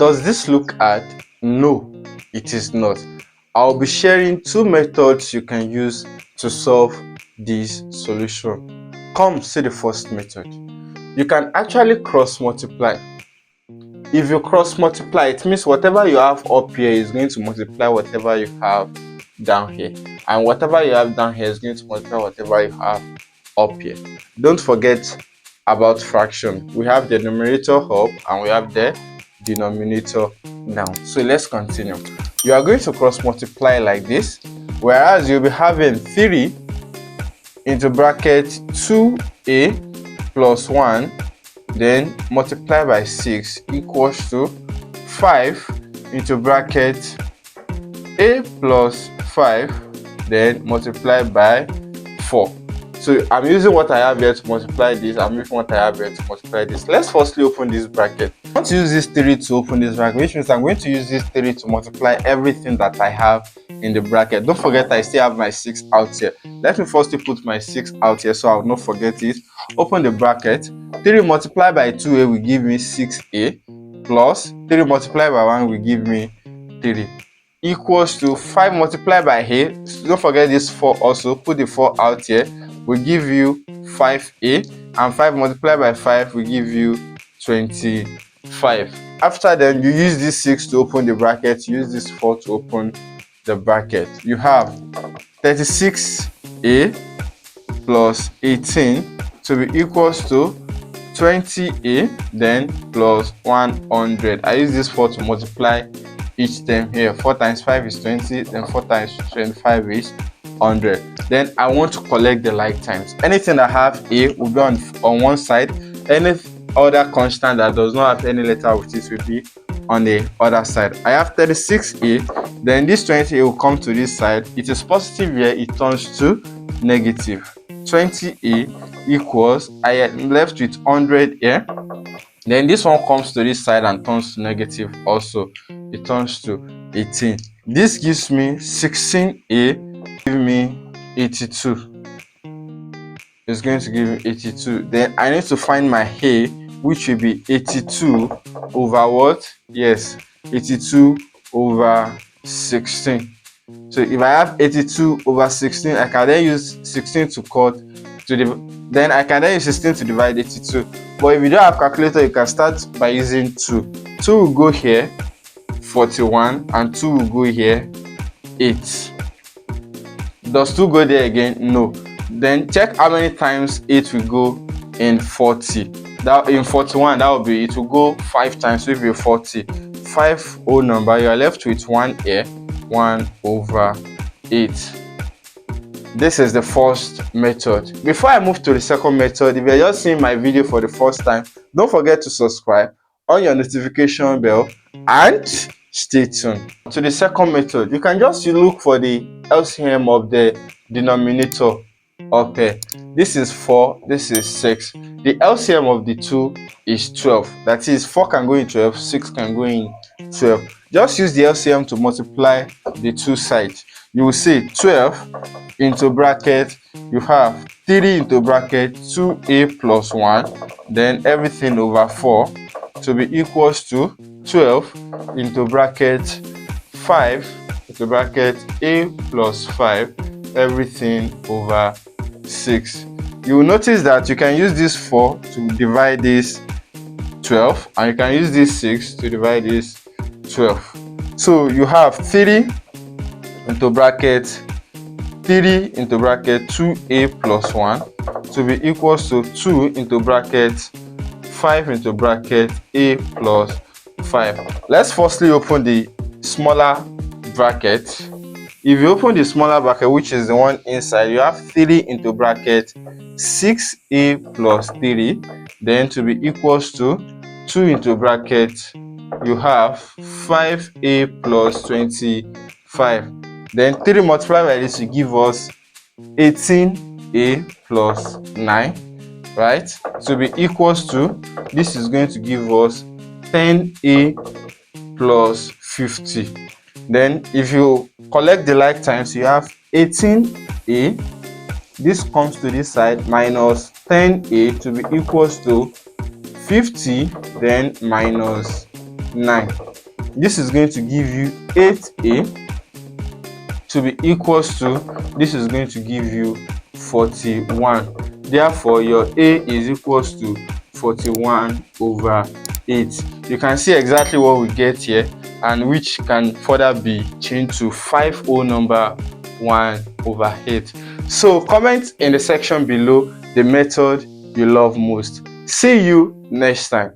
Does this look hard? No, it is not. I'll be sharing two methods you can use to solve this solution. Come see the first method. You can actually cross multiply. If you cross multiply, it means whatever you have up here is going to multiply whatever you have down here, and whatever you have down here is going to multiply whatever you have up here. Don't forget about fraction. We have the numerator up and we have the denominator down. So let's continue. You are going to cross multiply like this, whereas you'll be having 3 into bracket 2a plus 1, then multiply by 6 equals to 5 into bracket a plus 5, then multiply by 4. So I'm using what I have here to multiply this. I'm using what I have here to multiply this. Let's firstly open this bracket. I want to use this 3 to open this bracket, which means I'm going to use this 3 to multiply everything that I have in the bracket. Don't forget I still have my 6 out here. Let me firstly put my 6 out here so I will not forget it. Open the bracket. 3 multiplied by 2a will give me 6a, plus 3 multiplied by 1 will give me 3, equals to 5 multiplied by a. Don't forget this 4 also. Put the 4 out here. Will give you 5a, and 5 multiplied by 5 will give you 25. After then, you use this 6 to open the bracket, use this 4 to open the bracket. You have 36a plus 18 to be equals to 20a, then plus 100. I use this 4 to multiply each term here. 4 times 5 is 20, then 4 times 25 is 100. Then I want to collect the like times. Anything that have a will be on one side. Any other constant that does not have any letter with it will be on the other side. I have 36a, then this 20a will come to this side. It is positive here, it turns to negative. 20a equals, I am left with 100 here. Then this one comes to this side and turns to negative also. It turns to 18. This gives me 16a, give me 82. It's going to give me 82. Then I need to find my a, which will be 82 over what? Yes, 82 over 16. So if I have 82 over 16, I can then use 16 to cut to the, then I can then use 16 to divide 82. But if you don't have calculator, you can start by using 2. 2 will go here, 41, and 2 will go here, 8. Does 2 go there again? No. Then check how many times 8 will go in 40. That in 41, that will be, it will go 5 times, so it will be 40. 5 whole number, you are left with 1 here, 1 over 8. This is the first method. Before I move to the second method, if you're just seeing my video for the first time, don't forget to subscribe, on your notification bell, and stay tuned. To the second method, you can just look for the LCM of the denominator up here. This is 4, this is 6. The LCM of the two is 12. That is, 4 can go in 12, 6 can go in 12. Just use the LCM to multiply the two sides. You will see 12 into bracket, you have 3 into bracket 2a plus 1, then everything over 4 to be equals to 12 into bracket 5 into bracket a plus 5, everything over 6. You will notice that you can use this 4 to divide this 12, and you can use this 6 to divide this 12. So you have 3 into bracket 3 into bracket 2a plus 1 to be equals to 2 into bracket 5 into bracket a plus 5. Let's firstly open the smaller bracket. If you open the smaller bracket, which is the one inside, you have 3 into bracket 6a plus 3, then to be equals to 2 into bracket, you have 5a plus 25. Then 3 multiplied by this will give us 18a plus 9, right? To be equals to, this is going to give us 10a plus 50. Then if you collect the like times, you have 18a, this comes to this side, minus 10a to be equals to 50, then minus 9. This is going to give you 8a to be equals to, this is going to give you 41. Therefore, your a is equals to 41 over 8. You can see exactly what we get here, and which can further be changed to 5 whole number 1 over 8. So comment in the section below the method you love most. See you next time.